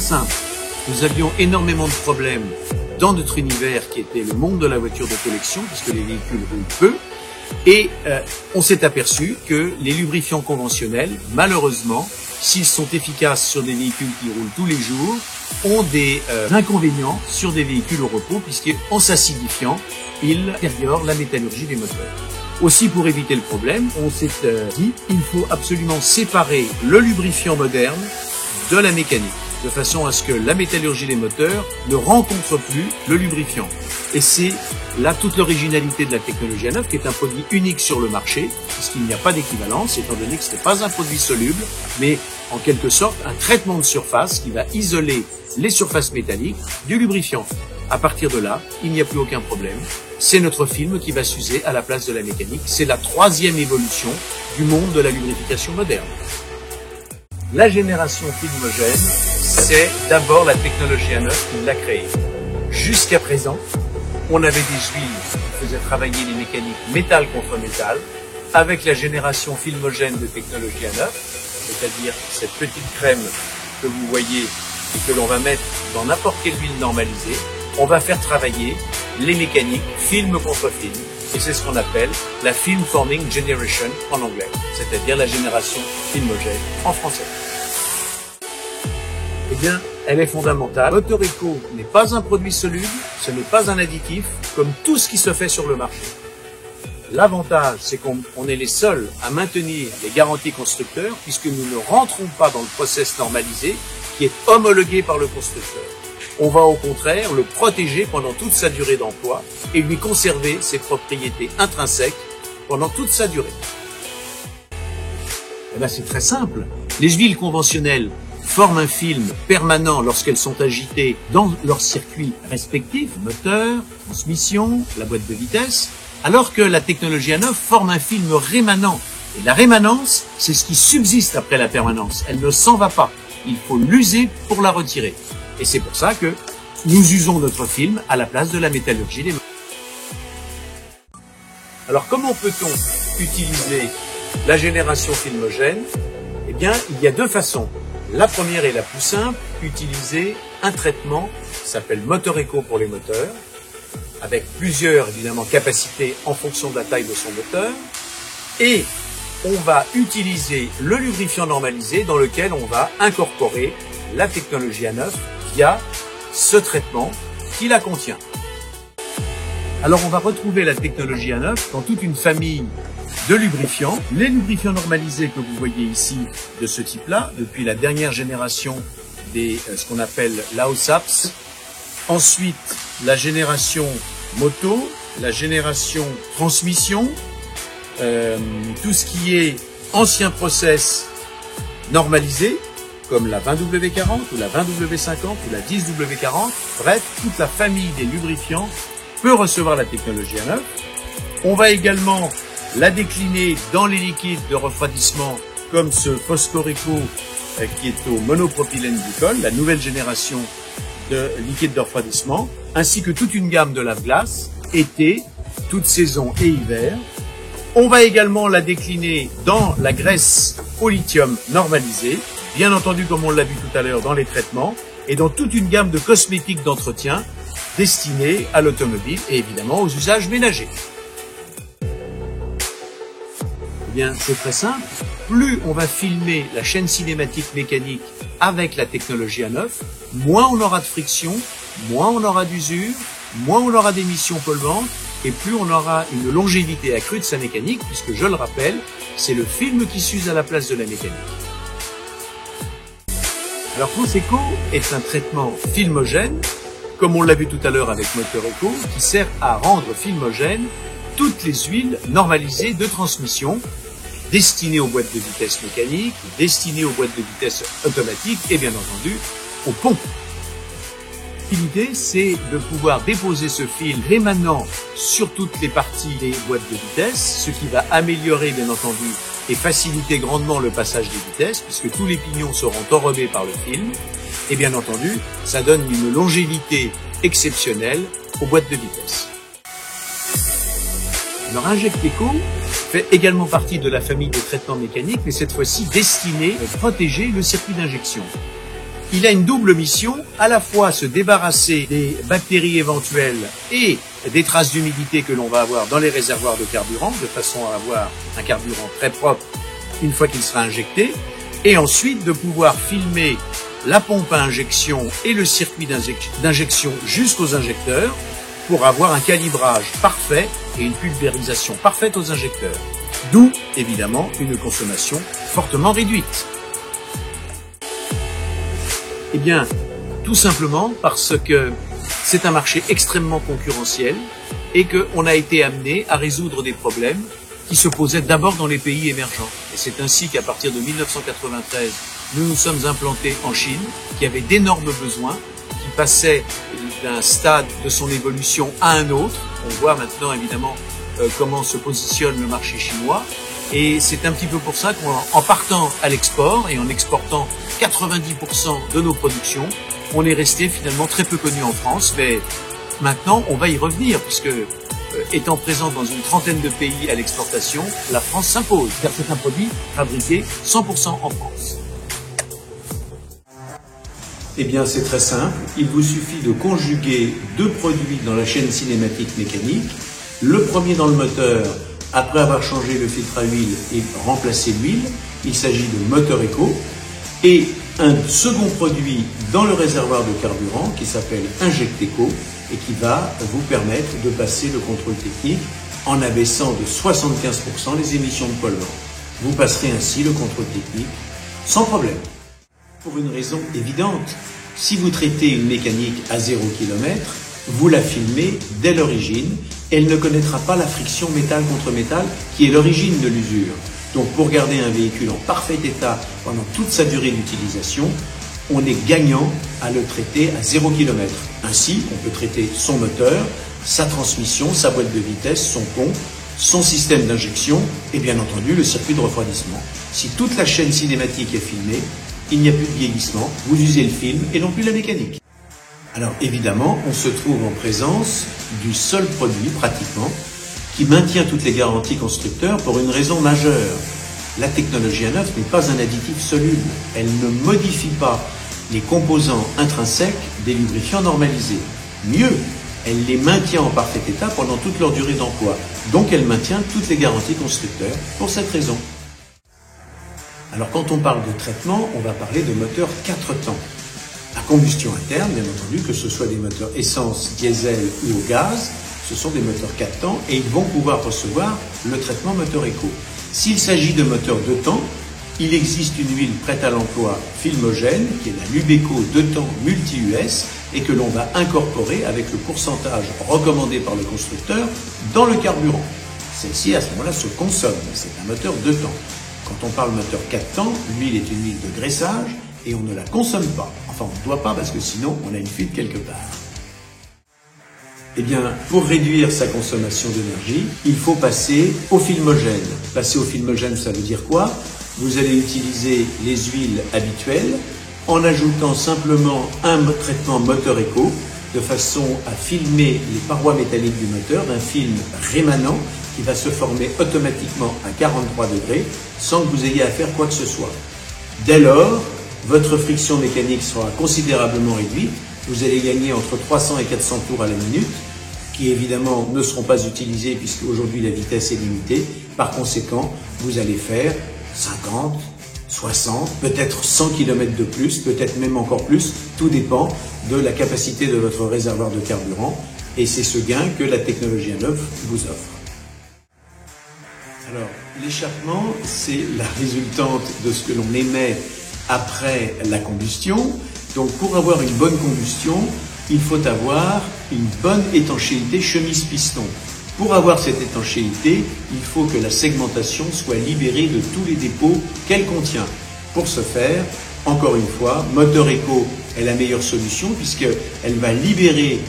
simple. Nous avions énormément de problèmes dans notre univers qui était le monde de la voiture de collection, puisque les véhicules roulent peu. Et on s'est aperçu que les lubrifiants conventionnels, malheureusement, s'ils sont efficaces sur des véhicules qui roulent tous les jours, ont des inconvénients sur des véhicules au repos, puisqu'en s'acidifiant, ils détériorent la métallurgie des moteurs. Aussi, pour éviter le problème, on s'est dit qu'il faut absolument séparer le lubrifiant moderne de la mécanique, de façon à ce que la métallurgie des moteurs ne rencontre plus le lubrifiant. Et c'est là toute l'originalité de la technologie A9, qui est un produit unique sur le marché, puisqu'il n'y a pas d'équivalence, étant donné que ce n'est pas un produit soluble, mais en quelque sorte un traitement de surface qui va isoler les surfaces métalliques du lubrifiant. À partir de là, il n'y a plus aucun problème. C'est notre film qui va s'user à la place de la mécanique. C'est la troisième évolution du monde de la lubrification moderne. La génération filmogène, c'est d'abord la technologie A9 qui l'a créée. Jusqu'à présent, on avait des huiles qui faisaient travailler les mécaniques métal contre métal. Avec la génération filmogène de technologie A9, c'est-à-dire cette petite crème que vous voyez et que l'on va mettre dans n'importe quelle huile normalisée, on va faire travailler les mécaniques film contre film. Et c'est ce qu'on appelle la Film Forming Generation en anglais, c'est-à-dire la génération filmogène en français. Eh bien, elle est fondamentale. Motoreco n'est pas un produit soluble, ce n'est pas un additif, comme tout ce qui se fait sur le marché. L'avantage, c'est qu'on est les seuls à maintenir les garanties constructeurs, puisque nous ne rentrons pas dans le process normalisé qui est homologué par le constructeur. On va au contraire le protéger pendant toute sa durée d'emploi et lui conserver ses propriétés intrinsèques pendant toute sa durée. Eh bien, c'est très simple. Les huiles conventionnelles forment un film permanent lorsqu'elles sont agitées dans leurs circuits respectifs, moteur, transmission, la boîte de vitesse, alors que la technologie A9 forme un film rémanent. Et la rémanence, c'est ce qui subsiste après la permanence. Elle ne s'en va pas. Il faut l'user pour la retirer. Et c'est pour ça que nous usons notre film à la place de la métallurgie des moteurs. Alors comment peut-on utiliser la génération filmogène? Eh bien, il y a deux façons. La première et la plus simple, utiliser un traitement qui s'appelle Motoreco pour les moteurs, avec plusieurs, évidemment, capacités en fonction de la taille de son moteur. Et on va utiliser le lubrifiant normalisé dans lequel on va incorporer la technologie A9 via ce traitement qui la contient. Alors on va retrouver la technologie A9 dans toute une famille de lubrifiants. Les lubrifiants normalisés que vous voyez ici de ce type-là, depuis la dernière génération des ce qu'on appelle l'AOSAPS. Ensuite, la génération moto, la génération transmission, tout ce qui est ancien process normalisé, comme la 20W40 ou la 20W50 ou la 10W40. Bref, toute la famille des lubrifiants peut recevoir la technologie A9. On va également la décliner dans les liquides de refroidissement comme ce Foscoreco qui est au monopropylène glycol, la nouvelle génération de liquide de refroidissement, ainsi que toute une gamme de lave-glace, été, toute saison et hiver. On va également la décliner dans la graisse au lithium normalisée, bien entendu comme on l'a vu tout à l'heure dans les traitements, et dans toute une gamme de cosmétiques d'entretien destinés à l'automobile et évidemment aux usages ménagers. Eh bien, c'est très simple. Plus on va filmer la chaîne cinématique mécanique avec la technologie A9, moins on aura de friction, moins on aura d'usure, moins on aura d'émissions polluantes, et plus on aura une longévité accrue de sa mécanique, puisque, je le rappelle, c'est le film qui s'use à la place de la mécanique. Alors, Conseco est un traitement filmogène, comme on l'a vu tout à l'heure avec Motoreco, qui sert à rendre filmogène toutes les huiles normalisées de transmission, destinées aux boîtes de vitesse mécaniques, destinées aux boîtes de vitesse automatiques et bien entendu aux pompes. L'idée, c'est de pouvoir déposer ce fil rémanent sur toutes les parties des boîtes de vitesse, ce qui va améliorer bien entendu et faciliter grandement le passage des vitesses, puisque tous les pignons seront enrobés par le film. Et bien entendu, ça donne une longévité exceptionnelle aux boîtes de vitesse. Alors Injecteco fait également partie de la famille des traitements mécaniques, mais cette fois-ci destiné à protéger le circuit d'injection. il a une double mission, à la fois se débarrasser des bactéries éventuelles et des traces d'humidité que l'on va avoir dans les réservoirs de carburant, de façon à avoir un carburant très propre une fois qu'il sera injecté, et ensuite de pouvoir filmer la pompe à injection et le circuit d'injection jusqu'aux injecteurs pour avoir un calibrage parfait et une pulvérisation parfaite aux injecteurs. D'où, évidemment, une consommation fortement réduite. Eh bien, tout simplement parce que c'est un marché extrêmement concurrentiel et qu'on a été amené à résoudre des problèmes qui se posaient d'abord dans les pays émergents. Et c'est ainsi qu'à partir de 1993, nous nous sommes implantés en Chine, qui avait d'énormes besoins, qui passaient d'un stade de son évolution à un autre. On voit maintenant évidemment comment se positionne le marché chinois. Et c'est un petit peu pour ça qu'en partant à l'export et en exportant 90% de nos productions, on est resté finalement très peu connu en France. Mais maintenant, on va y revenir puisque étant présent dans une trentaine de pays à l'exportation, la France s'impose car c'est un produit fabriqué 100% en France. Eh bien, c'est très simple. Il vous suffit de conjuguer deux produits dans la chaîne cinématique mécanique. Le premier dans le moteur, après avoir changé le filtre à huile et remplacé l'huile, il s'agit de Moteur Eco. Et un second produit dans le réservoir de carburant qui s'appelle Inject Eco et qui va vous permettre de passer le contrôle technique en abaissant de 75% les émissions de polluants. Vous passerez ainsi le contrôle technique sans problème. Pour une raison évidente, si vous traitez une mécanique à 0 km, vous la filmez dès l'origine, elle ne connaîtra pas la friction métal contre métal qui est l'origine de l'usure. Donc pour garder un véhicule en parfait état pendant toute sa durée d'utilisation, on est gagnant à le traiter à 0 km. Ainsi, on peut traiter son moteur, sa transmission, sa boîte de vitesse, son pont, son système d'injection et bien entendu le circuit de refroidissement. Si toute la chaîne cinématique est filmée, il n'y a plus de vieillissement, vous usez le film et non plus la mécanique. Alors évidemment, on se trouve en présence du seul produit pratiquement qui maintient toutes les garanties constructeurs pour une raison majeure. La technologie A9 n'est pas un additif soluble, elle ne modifie pas les composants intrinsèques des lubrifiants normalisés. Mieux, elle les maintient en parfait état pendant toute leur durée d'emploi, donc elle maintient toutes les garanties constructeurs pour cette raison. Alors quand on parle de traitement, on va parler de moteurs 4 temps. À combustion interne, bien entendu, que ce soit des moteurs essence, diesel ou au gaz, ce sont des moteurs 4 temps et ils vont pouvoir recevoir le traitement Moteur Eco. S'il s'agit de moteurs 2 temps, il existe une huile prête à l'emploi Filmogène, qui est la Lubeco 2 temps multi-US et que l'on va incorporer avec le pourcentage recommandé par le constructeur dans le carburant. Celle-ci, à ce moment-là, se consomme. C'est un moteur 2 temps. Quand on parle moteur 4 temps, l'huile est une huile de graissage et on ne la consomme pas. Enfin, on ne doit pas parce que sinon, on a une fuite quelque part. Eh bien, pour réduire sa consommation d'énergie, il faut passer au filmogène. Passer au filmogène, ça veut dire quoi? Vous allez utiliser les huiles habituelles en ajoutant simplement un traitement Moteur Eco de façon à filmer les parois métalliques du moteur d'un film rémanent qui va se former automatiquement à 43 degrés sans que vous ayez à faire quoi que ce soit. Dès lors, votre friction mécanique sera considérablement réduite. Vous allez gagner entre 300 et 400 tours à la minute, qui évidemment ne seront pas utilisés puisque aujourd'hui la vitesse est limitée. Par conséquent, vous allez faire 50, 60, peut-être 100 km de plus, peut-être même encore plus, tout dépend de la capacité de votre réservoir de carburant et c'est ce gain que la technologie A9 vous offre. Alors, l'échappement, c'est la résultante de ce que l'on émet après la combustion. Donc, pour avoir une bonne combustion, il faut avoir une bonne étanchéité chemise-piston. Pour avoir cette étanchéité, il faut que la segmentation soit libérée de tous les dépôts qu'elle contient. Pour ce faire, encore une fois, Moteur Eco est la meilleure solution puisqu'elle va libérer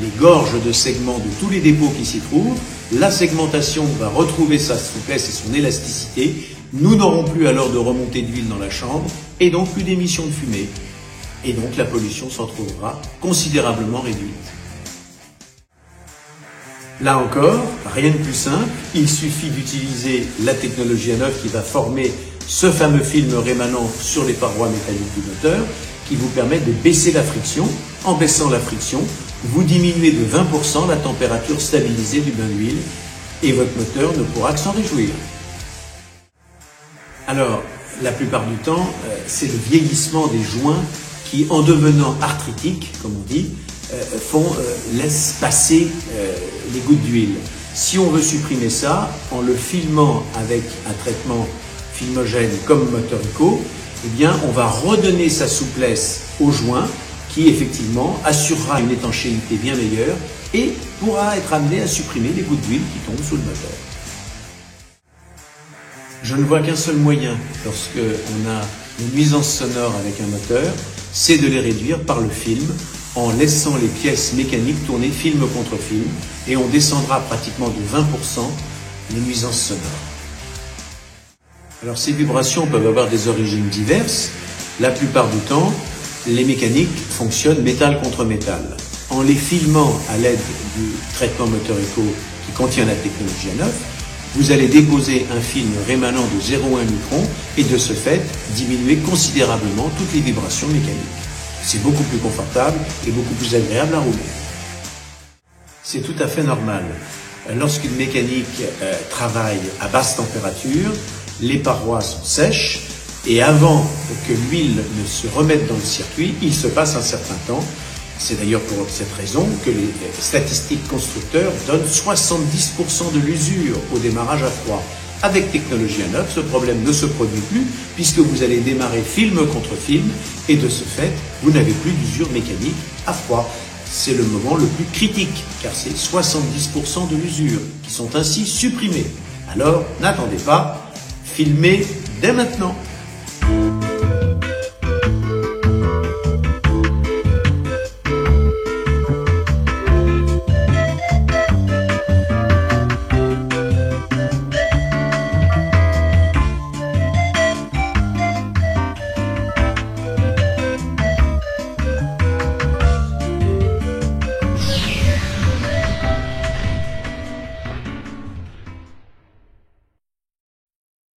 les gorges de segments de tous les dépôts qui s'y trouvent. La segmentation va retrouver sa souplesse et son élasticité. Nous n'aurons plus alors de remontée d'huile dans la chambre et donc plus d'émissions de fumée. Et donc la pollution s'en trouvera considérablement réduite. Là encore, rien de plus simple, il suffit d'utiliser la technologie A9 qui va former ce fameux film rémanent sur les parois métalliques du moteur qui vous permet de baisser la friction. En baissant la friction, vous diminuez de 20% la température stabilisée du bain d'huile et votre moteur ne pourra que s'en réjouir. Alors, la plupart du temps, c'est le vieillissement des joints qui, en devenant arthritiques, comme on dit, laissent passer les gouttes d'huile. Si on veut supprimer ça, en le filmant avec un traitement filmogène comme Motor-Eco, eh bien, on va redonner sa souplesse au joint qui, effectivement, assurera une étanchéité bien meilleure et pourra être amené à supprimer les gouttes d'huile qui tombent sous le moteur. Je ne vois qu'un seul moyen lorsque on a une nuisance sonore avec un moteur, c'est de les réduire par le film en laissant les pièces mécaniques tourner film contre film et on descendra pratiquement de 20% les nuisances sonores. Alors ces vibrations peuvent avoir des origines diverses. La plupart du temps, les mécaniques fonctionnent métal contre métal. En les filmant à l'aide du traitement Motor-Eco qui contient la technologie A9, vous allez déposer un film rémanent de 0,1 micron et de ce fait diminuer considérablement toutes les vibrations mécaniques. C'est beaucoup plus confortable et beaucoup plus agréable à rouler. C'est tout à fait normal. Lorsqu'une mécanique travaille à basse température, les parois sont sèches et avant que l'huile ne se remette dans le circuit, il se passe un certain temps. C'est d'ailleurs pour cette raison que les statistiques constructeurs donnent 70% de l'usure au démarrage à froid. Avec technologie A9, ce problème ne se produit plus puisque vous allez démarrer film contre film et de ce fait, vous n'avez plus d'usure mécanique à froid. C'est le moment le plus critique car c'est 70% de l'usure qui sont ainsi supprimés. Alors, n'attendez pas, filmez dès maintenant.